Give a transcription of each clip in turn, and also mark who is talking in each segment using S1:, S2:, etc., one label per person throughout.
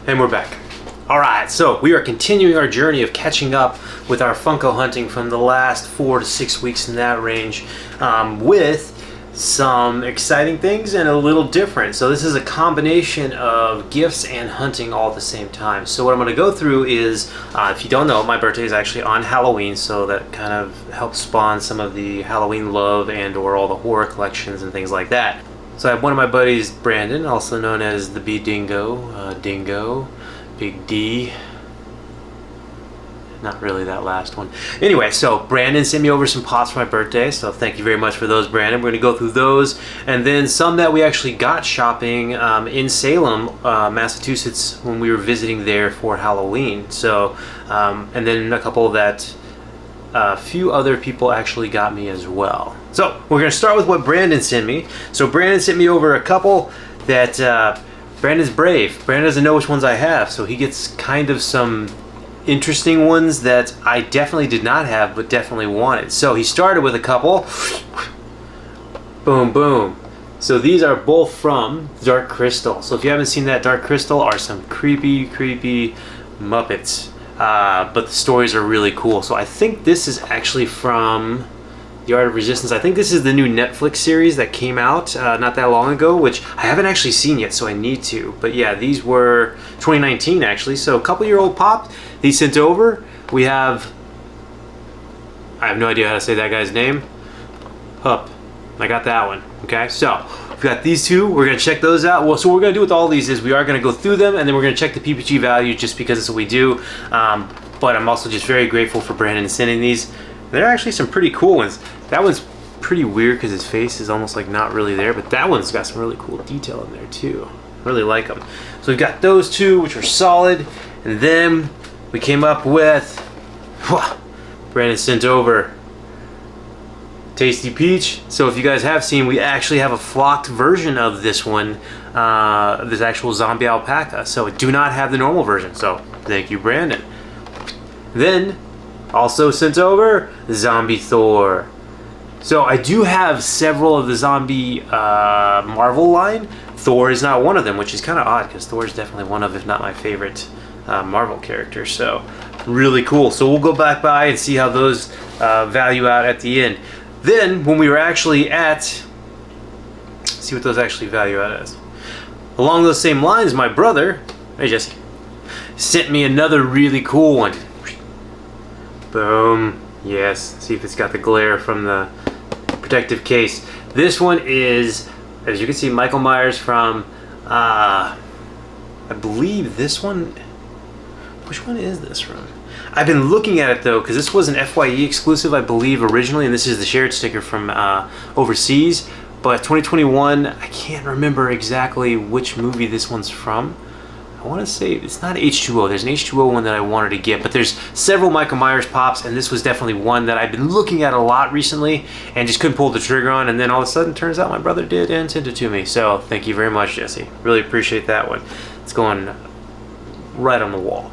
S1: And we're back. Alright, so we are continuing our journey of catching up with our Funko hunting from the last 4 to 6 weeks in that range, with some exciting things and a little different. So this is a combination of gifts and hunting all at the same time. So what I'm going to go through is, if you don't know, my birthday is actually on Halloween, so that kind of helps spawn some of the Halloween love and or all the horror collections and things like that. So I have one of my buddies, Brandon, also known as the B Dingo, Dingo, Big D. Not really that last one. Anyway, so Brandon sent me over some pots for my birthday, so thank you very much for those, Brandon. We're going to go through those, and then some that we actually got shopping in Salem, Massachusetts, when we were visiting there for Halloween. So, and then a couple that a few other people actually got me as well. So we're going to start with what Brandon sent me. So Brandon sent me over a couple that Brandon's brave. Brandon doesn't know which ones I have, so he gets kind of some interesting ones that I definitely did not have but definitely wanted. So he started with a couple. Boom, boom. So these are both from Dark Crystal. So if you haven't seen that, Dark Crystal are some creepy Muppets. But the stories are really cool. So I think this is actually from The Art of Resistance. I think this is the new Netflix series that came out not that long ago, which I haven't actually seen yet, so I need to. But yeah, these were 2019 actually, so a couple-year-old pop. These sent over. We have, I have no idea how to say that guy's name. Hup. I got that one. Okay, so we've got these two. We're going to check those out. Well, so what we're going to do with all these is we are going to go through them, and then we're going to check the PPG value just because that's what we do. But I'm also just very grateful for Brandon sending these. There are actually some pretty cool ones. That one's pretty weird because his face is almost like not really there, but that one's got some really cool detail in there too. Really like them. So we've got those two, which are solid, and then we came up with, Brandon sent over Tasty Peach. So if you guys have seen, we actually have a flocked version of this one, this actual zombie alpaca. So we do not have the normal version. So thank you, Brandon. Then also sent over Zombie Thor. So I do have several of the zombie Marvel line. Thor is not one of them, which is kind of odd because Thor is definitely one of, if not my favorite, Marvel character. So really cool. So we'll go back by and see how those value out at the end. Then when we were actually at, see what those actually value out as. Along those same lines, my brother, hey Jesse, sent me another really cool one. Boom. Yes. See if it's got the glare from the protective case. This one is, as you can see, Michael Myers from, I believe this one, which one is this from? I've been looking at it though, because this was an FYE exclusive, I believe, originally, and this is the shared sticker from overseas. But 2021, I can't remember exactly which movie this one's from. I want to say it's not H2O. There's an H2O one that I wanted to get, but there's several Michael Myers pops, and this was definitely one that I've been looking at a lot recently and just couldn't pull the trigger on. And then all of a sudden, turns out my brother did and sent it to me. So thank you very much, Jesse. Really appreciate that one. It's going right on the wall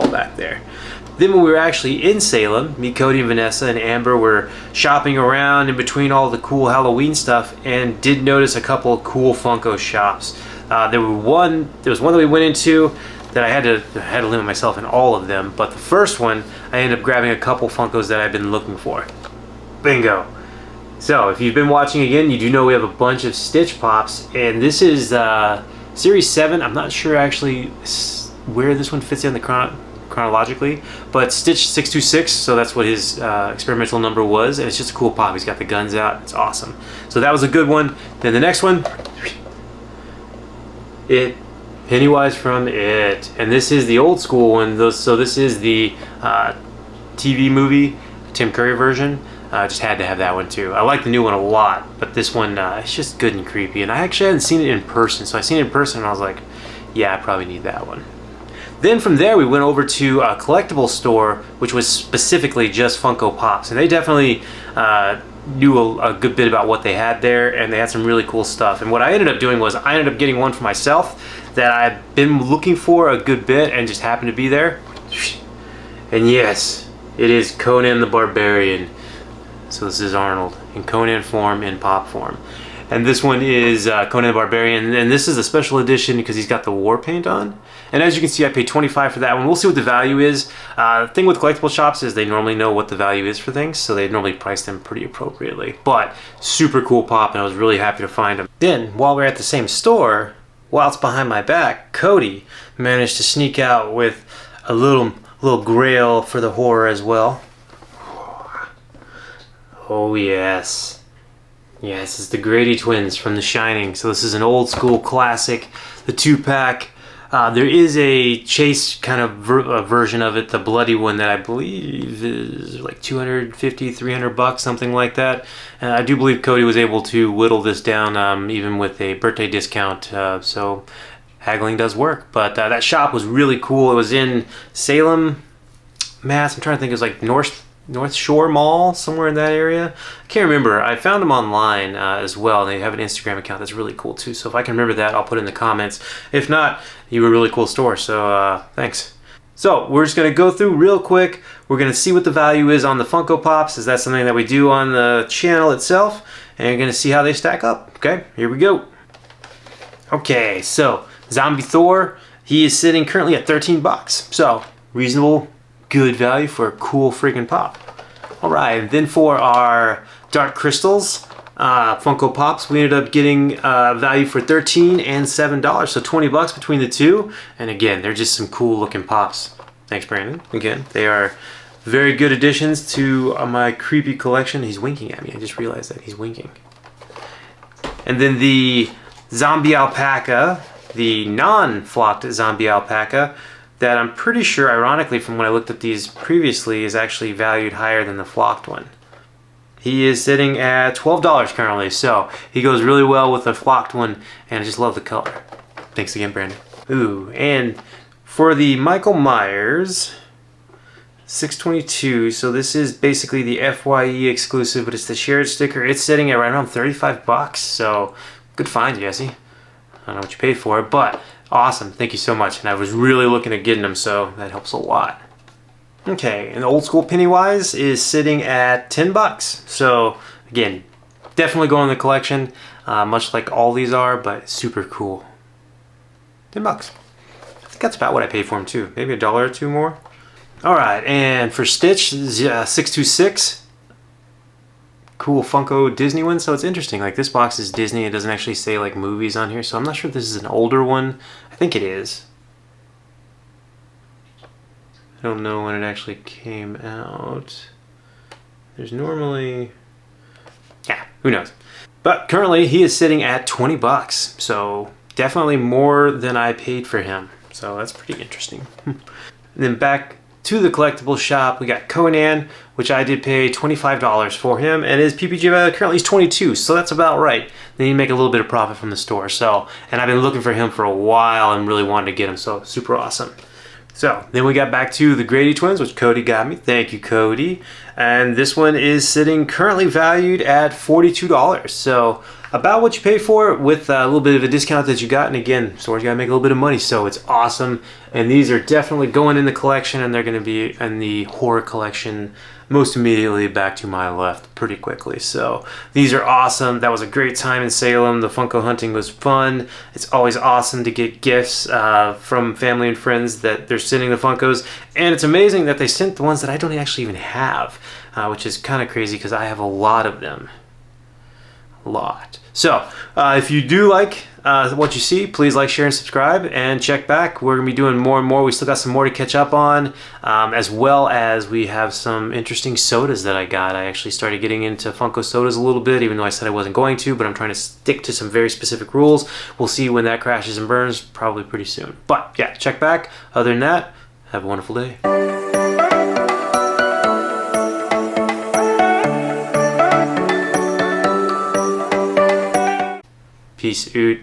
S1: back there. Then when we were actually in Salem, me, Cody, and Vanessa, and Amber were shopping around in between all the cool Halloween stuff and did notice a couple of cool Funko shops. There was one that we went into that I had to limit myself in all of them, but the first one I ended up grabbing a couple Funkos that I've been looking for. Bingo. So if you've been watching again, you do know we have a bunch of Stitch Pops, and this is Series 7. I'm not sure actually where this one fits in the chronologically, but Stitch 626, so that's what his experimental number was, and it's just a cool pop. He's got the guns out. It's awesome. So that was a good one. Then the next one, Pennywise from It, and this is the old school one. So this is the TV movie, Tim Curry version. Just had to have that one too. I like the new one a lot, but this one, it's just good and creepy. And I actually hadn't seen it in person, so I seen it in person and I was like, yeah, I probably need that one. Then from there we went over to a collectible store, which was specifically just Funko Pops, and they definitely knew a good bit about what they had there, and they had some really cool stuff. And what I ended up doing was I ended up getting one for myself that I've been looking for a good bit and just happened to be there. And yes, it is Conan the Barbarian. So this is Arnold in Conan form, in pop form. And this one is Conan the Barbarian, and this is a special edition because he's got the war paint on. And as you can see, I paid $25 for that one. We'll see what the value is. The thing with collectible shops is they normally know what the value is for things, so they normally price them pretty appropriately. But super cool pop, and I was really happy to find him. Then, while we're at the same store, whilst behind my back, Cody managed to sneak out with a little grail for the horror as well. Oh yes. Yes, it's the Grady Twins from The Shining. So this is an old school classic, the 2-pack. There is a chase kind of version of it, the bloody one, that I believe is like $250, $300, something like that. And I do believe Cody was able to whittle this down even with a birthday discount. So haggling does work. But that shop was really cool. It was in Salem, Mass. I'm trying to think. It was like North Shore Mall, somewhere in that area. I can't remember. I found them online as well. They have an Instagram account that's really cool too. So if I can remember that, I'll put it in the comments. If not, you were a really cool store. So thanks. So we're just going to go through real quick. We're going to see what the value is on the Funko Pops, as that's something that we do on the channel itself. And you're going to see how they stack up. Okay, here we go. Okay, so Zombie Thor, he is sitting currently at $13. So reasonable, good value for a cool freaking pop. Alright, then for our Dark Crystals Funko Pops, we ended up getting value for $13 and $7, so $20 between the two. And again, they're just some cool looking pops. Thanks, Brandon. Again, they are very good additions to my creepy collection. He's winking at me. I just realized that he's winking. And then the Zombie Alpaca, the non-flocked Zombie Alpaca, that I'm pretty sure, ironically, from when I looked at these previously, is actually valued higher than the flocked one. He is sitting at $12 currently, so he goes really well with the flocked one, and I just love the color. Thanks again, Brandon. Ooh, and for the Michael Myers, $6.22, so this is basically the FYE exclusive, but it's the shared sticker. It's sitting at right around $35, so good find, Jesse. I don't know what you paid for it, but awesome. Thank you so much. And I was really looking at getting them, so that helps a lot. Okay, and the old school Pennywise is sitting at $10. So again, definitely going in the collection, much like all these are, but super cool. $10. I think that's about what I paid for him too. Maybe $1 or $2 more. All right, and for Stitch, 626. Cool Funko Disney one. So it's interesting, like this box is Disney. It doesn't actually say like movies on here, so I'm not sure if this is an older one. I think it is. I don't know when it actually came out. There's normally, yeah, who knows. But currently he is sitting at $20, so definitely more than I paid for him, so that's pretty interesting. And then back to the collectible shop, we got Conan, which I did pay $25 for him, and his PPG value currently is $22, so that's about right. Then you make a little bit of profit from the store. So, and I've been looking for him for a while and really wanted to get him, so super awesome. So then we got back to the Grady Twins, which Cody got me. Thank you, Cody. And this one is sitting currently valued at $42. So about what you paid for it, with a little bit of a discount that you got. And again, stores got to make a little bit of money, so it's awesome. And these are definitely going in the collection, and they're going to be in the horror collection most immediately back to my left pretty quickly. So these are awesome. That was a great time in Salem. The Funko hunting was fun. It's always awesome to get gifts from family and friends that they're sending the Funkos. And it's amazing that they sent the ones that I don't actually even have, which is kind of crazy because I have a lot of them. A lot. So if you do like what you see, please like, share, and subscribe, and check back. We're gonna be doing more and more. We still got some more to catch up on, as well as we have some interesting sodas that I got. I actually started getting into Funko sodas a little bit, even though I said I wasn't going to, but I'm trying to stick to some very specific rules. We'll see when that crashes and burns, probably pretty soon. But yeah, check back. Other than that, have a wonderful day. Peace out.